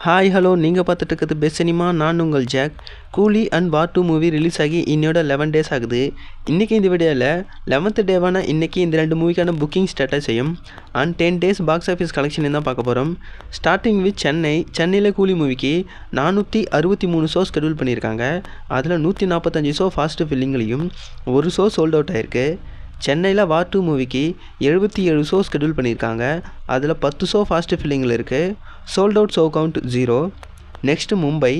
Hi hello நீங்கள் பார்த்துட்டு இருக்கிறது பெஸ்ட் சினிமா. நான் உங்கள் ஜாக். கூலி அண்ட் வார் 2 மூவி ரிலீஸ் ஆகி இன்னையோட 11 டேஸ் ஆகுது. இன்றைக்கி இந்த வீடியோவில் 11th டேவான இன்றைக்கி இந்த 2 மூவிக்கான புக்கிங் ஸ்டார்ட் செய்யும் and 10 days box office collection தான் பார்க்க போகிறோம். ஸ்டார்டிங் வித் சென்னையில் கூலி மூவிக்கு 463 ஷோ ஸ்கெடியூல் பண்ணியிருக்காங்க. அதில் 145 ஷோ ஃபாஸ்ட் ஃபில்லிங்லையும் ஒரு ஷோ சோல்ட் அவுட் ஆயிருக்கு. சென்னையில் வார் 2 மூவிக்கு 77 ஷோ ஸ்கெடியூல் பண்ணியிருக்காங்க. அதில் 10 ஷோ ஃபாஸ்ட் ஃபில்லிங்கில் இருக்குது. Sold out show count 0. Next Mumbai.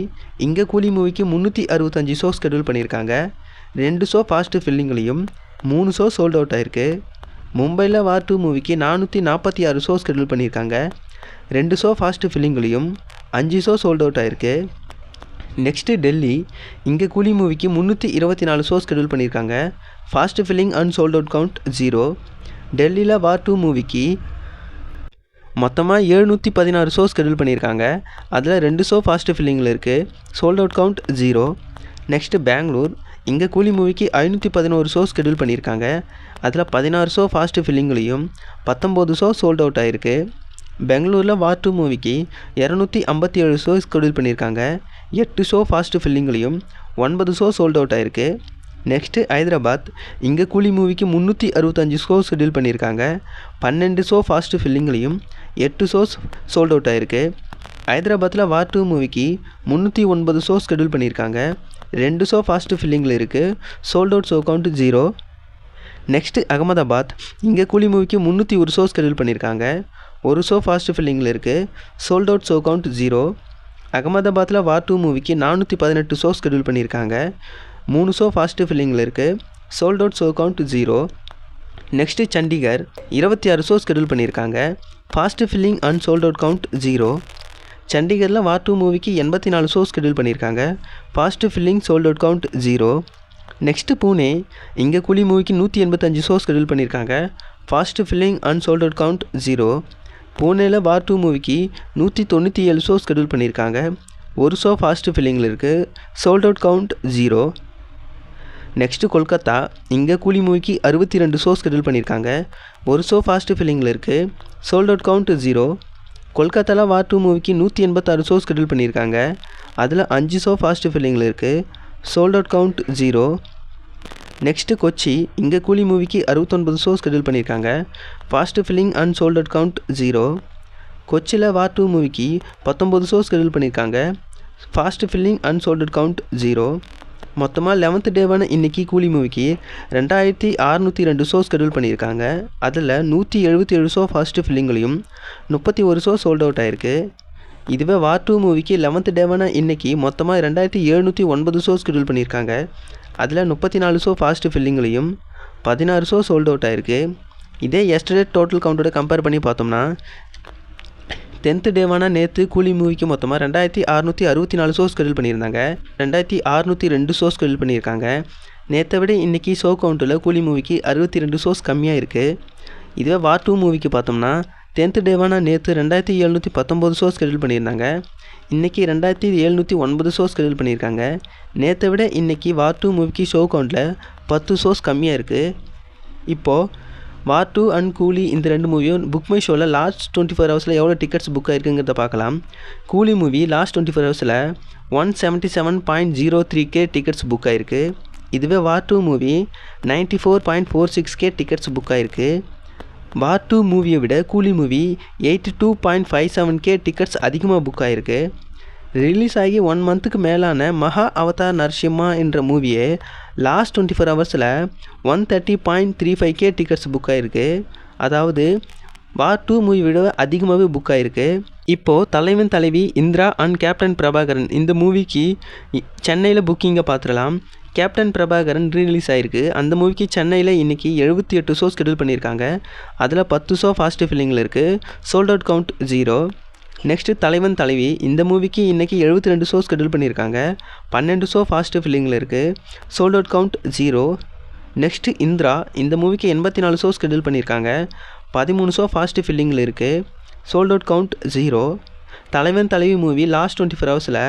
இங்கே கூலி மூவிக்கு 365 ஷோ ஸ்கெடியூல் பண்ணியிருக்காங்க. 2 ஷோ ஃபாஸ்ட் ஃபில்லிங்லையும் 3 ஷோ சோல்ட் அவுட் ஆயிருக்கு. மும்பையில் வார் 2 மூவிக்கு 446 ஷோ ஸ்கெடியூல் பண்ணியிருக்காங்க. 2 ஷோ ஃபாஸ்ட் ஃபில்லிங்லையும் 5 ஷோ சோல்ட் அவுட் ஆயிருக்கு. நெக்ஸ்ட்டு டெல்லி. இங்கே கூலி மூவிக்கு 324 ஷோ ஸ்கெடியூல் பண்ணியிருக்காங்க. Fast filling and sold out count 0. டெல்லியில் வார் 2 மூவிக்கு மொத்தமாக 716 ஷோ ஸ்கெடியூல் பண்ணியிருக்காங்க. அதில் 2 ஷோ ஃபாஸ்ட் ஃபில்லிங்கில் இருக்குது. Sold out count 0. Next Bengaluru. இங்கே கூலி மூவிக்கு 511 ஷோ ஸ்கெடியூல் பண்ணியிருக்காங்க. அதில் 16 ஷோ ஃபாஸ்ட் ஃபில்லிங்லையும் 19 ஷோ சோல்ட் அவுட் ஆகிருக்கு. பெங்களூரில் வார் 2 மூவிக்கு 257 ஷோ ஸ்கெடியூல் பண்ணியிருக்காங்க. 8 ஷோ ஃபாஸ்ட் ஃபில்லிங்லையும் 9 ஷோ சோல்ட் அவுட் ஆகிருக்கு. நெக்ஸ்ட்டு ஹைதராபாத். இங்கே கூலி மூவிக்கு 365 ஷோ ஷெடியூல் பண்ணியிருக்காங்க. 12 ஷோ ஃபாஸ்ட் ஃபில்லிங்லையும் 8 ஷோஸ் சோல்ட் அவுட் ஆகிருக்கு. ஹைதராபாத்தில் வார் 2 மூவிக்கு 309 ஷோ ஷெடியூல் பண்ணியிருக்காங்க. 2 ஷோ ஃபாஸ்ட் ஃபில்லிங்கில் இருக்குது. Sold out show count 0. Next Ahmedabad. இங்கே கூலி மூவிக்கு 301 ஷோ ஷெடியூல் பண்ணியிருக்காங்க. 1 ஷோ ஃபாஸ்ட் ஃபில்லிங்கில் இருக்குது. Sold out show count 0. அகமதாபாத்தில் வார் 2 மூவிக்கு 418 ஷோ ஷெடியூல் பண்ணியிருக்காங்க. 3 ஷோ ஃபாஸ்ட் ஃபில்லிங்கில் இருக்குது. Sold out show count 0. Next Chandigarh. 26 show schedule பண்ணியிருக்காங்க. Fast filling and sold out count 0. சண்டிகரில் வார் 2 மூவிக்கு 84 ஷோ ஸ்கெடியூல் பண்ணியிருக்காங்க. Fast filling sold out count 0. Next Pune. இங்கே கூலி மூவிக்கு 185 ஷோ ஸ்கெடியூல் பண்ணியிருக்காங்க. Fast filling and sold out count 0. பூனேயில் வார் 2 மூவிக்கு 197 show schedule பண்ணியிருக்காங்க. 1 ஷோ ஃபாஸ்ட் ஃபில்லிங்கில் இருக்குது. Sold out count 0. Next Kolkata. இங்கே கூலி மூவிக்கு 62 ஷோ ஸ்கெடியூல் பண்ணியிருக்காங்க. 1 ஷோ ஃபாஸ்ட் ஃபில்லிங்கில் இருக்குது. Sold out count 0. கொல்கத்தாவில் வார் 2 மூவிக்கு 186 ஷோ ஸ்கெடியூல் பண்ணியிருக்காங்க. அதில் 5 ஷோ ஃபாஸ்ட் ஃபில்லிங்கில் இருக்குது. Sold out count 0. Next Kochi. இங்கே கூலி மூவிக்கு 69 ஷோ ஸ்கெடியூல் பண்ணியிருக்காங்க. Fast filling and sold out count 0. கொச்சியில் வார் 2 மூவிக்கு 19 ஷோ ஸ்கெடியூல் பண்ணியிருக்காங்க. Fast filling and sold out count 0. மொத்தமாக 11th டேவான இன்றைக்கி கூலி மூவிக்கு 2602 ஷோ ஸ்கெடியூல் பண்ணியிருக்காங்க. அதில் 177 ஷோ ஃபாஸ்ட் ஃபில்லிங்லையும் 31 ஷோ சோல்ட் அவுட் ஆகிருக்கு. இதுவே வார் 2 மூவிக்கு 11th டேவான இன்றைக்கி மொத்தமாக 2709 ஷோ ஸ்கெடியூல் பண்ணியிருக்காங்க. அதில் 34 ஷோ ஃபாஸ்ட் ஃபில்லிங்லையும் 16 ஷோ சோல்ட் அவுட் ஆகிருக்கு. இதே எஸ்டர்டே டோட்டல் கவுண்டோட கம்பேர் பண்ணி பார்த்தோம்னா 10th டேவான நேற்று கூலி மூவிக்கு மொத்தமாக 2664 ஷோ ஸ்கெடியூல் பண்ணியிருந்தாங்க. 2602 ஷோ ஸ்கெடியூல் பண்ணியிருக்காங்க. நேற்றை விட இன்றைக்கி ஷோ கவுண்ட்டில் கூலி மூவிக்கு 62 ஷோஸ் கம்மியாக இருக்குது. இதுவே வார் 2 மூவிக்கு பார்த்தோம்னா 10th டேவான நேற்று 2719 ஷோ ஸ்கெடியூல் பண்ணியிருந்தாங்க. இன்றைக்கி 2709 ஷோ ஸ்கெடியூல் பண்ணியிருக்காங்க. நேற்றை விட இன்றைக்கி வார் 2 மூவிக்கு ஷோ கவுண்ட்டில் 10 ஷோஸ் கம்மியாக இருக்குது. இப்போது வார் 2 அண்ட் கூலி இந்த 2 மூவியும் புக் மை ஷோவில் லாஸ்ட் 24 ஹவர்ஸில் எவ்வளோ டிக்கெட்ஸ் புக் ஆகிருக்குங்கிறத பார்க்கலாம். கூலி மூவி லாஸ்ட் 24 ஹவர்ஸில் 177.03K டிக்கெட்ஸ் புக் ஆகிருக்கு. இதுவே வார் 2 மூவி 94.46K டிக்கெட்ஸ் புக் ஆகிருக்கு. வார் 2 மூவியை விட கூலி மூவி 82.57K டிக்கெட்ஸ் அதிகமாக புக் ஆகிருக்கு. ரிலீஸ் ஆகி 1 மந்த்துக்கு மேலான மகா அவதார் நரசிம்மா என்ற மூவியை லாஸ்ட் 24 ஹவர்ஸில் 130.35K டிக்கெட்ஸ் புக் ஆகிருக்கு. அதாவது வார் 2 மூவி விட அதிகமாகவே புக் ஆகிருக்கு. இப்போது தலைவன் தலைவி இந்திரா அண்ட் கேப்டன் பிரபாகரன் இந்த மூவிக்கு சென்னையில் புக்கிங்கை பார்த்துடலாம். கேப்டன் பிரபாகரன் ரீரிலீஸ் ஆகிருக்கு. அந்த மூவிக்கு சென்னையில் இன்றைக்கி 78 ஷோ ஸ்கெடியூல் பண்ணியிருக்காங்க. அதில் 10 ஷோ ஃபாஸ்ட் ஃபில்லிங்கில் இருக்குது. Sold out count 0. நெக்ஸ்ட்டு தலைவன் தலைவி இந்த மூவிக்கு இன்றைக்கி 72 ஷோ ஸ்கெடியூல் பண்ணியிருக்காங்க. 12 ஷோ ஃபாஸ்ட் ஃபில்லிங்கில் இருக்குது. Sold out count 0. Next Indira இந்த மூவிக்கு 84 ஷோ ஸ்கெடியூல் பண்ணியிருக்காங்க. 13 ஷோ ஃபாஸ்ட் ஃபில்லிங்கில் இருக்குது. Sold out count 0. Thalaivan Thalaivi movie last 24 ஹவர்ஸில்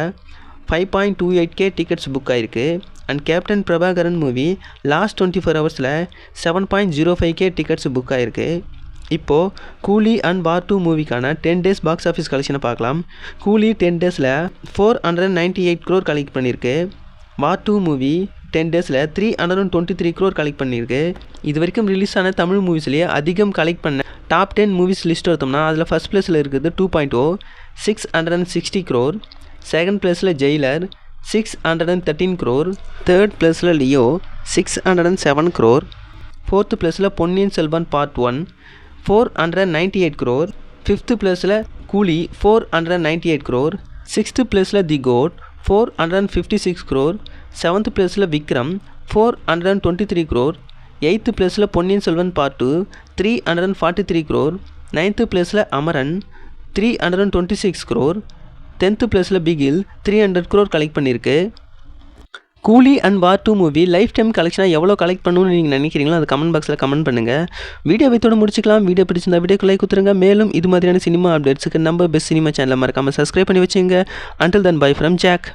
5.28K டிக்கெட்ஸ் புக் ஆகிருக்கு. And captain Prabhakaran movie last 24 ஹவர்ஸில் 7.05K டிக்கெட்ஸ் புக் ஆகிருக்கு. இப்போது கூலி அண்ட் வார் 2 மூவிக்கான 10 டேஸ் பாக்ஸ் ஆஃபீஸ் கலெக்ஷனை பார்க்கலாம். கூலி 10 டேஸில் 498 crore கலெக்ட் பண்ணியிருக்கு. வார் 2 மூவி 10 டேஸில் 323 crore கலெக்ட் பண்ணியிருக்கு. இது வரைக்கும் ரிலீஸ் ஆன தமிழ் மூவிஸ்லேயே அதிகம் கலெக்ட் பண்ண டாப் 10 மூவிஸ் லிஸ்ட் எடுத்தோம்னா அதில் ஃபஸ்ட் பிளேஸில் இருக்குது 2.0 660 crore. செகண்ட் பிளேஸில் ஜெயிலர் 613 crore. தேர்ட் பிளேஸில் லியோ 607 crore. ஃபோர்த்து பிளேஸில் Ponniyin Selvan part 1 498 crore. Fifth பிளேஸில் கூலி 498 crore. சிக்ஸ்த்து பிளேஸில் தி கோட் 456 crore. செவன்த் பிளேஸில் விக்ரம் 423 crore. எயித்து பிளேஸில் Ponniyin Selvan part 2 343 crore. Ninth பிளேஸில் அமரன் 326 crore. 10th பிளேஸில் பிகில் 300 crore கலெக்ட் பண்ணியிருக்கு. Coolie and War 2 movie lifetime கலெக்ஷனாக எவ்வளோ கலெக்ட் பண்ணணும்னு நீங்கள் நினைக்கிறீங்களோ அது கமெண்ட் பாக்ஸில் கமெண்ட் பண்ணுங்கள். வீடியோ வைத்தோடு முடிச்சிக்கலாம். வீடியோ பிடிச்சிருந்தா வீடியோக்கு லைக் கொடுத்துருங்க. மேலும் இது மாதிரியான சினிமா அப்டேட்ஸுக்கு நம்ம பெஸ்ட் சினிமா சேனலை மறக்காமல் சப்ஸ்கிரைப் பண்ணி வச்சுங்க. Until then bye from jack.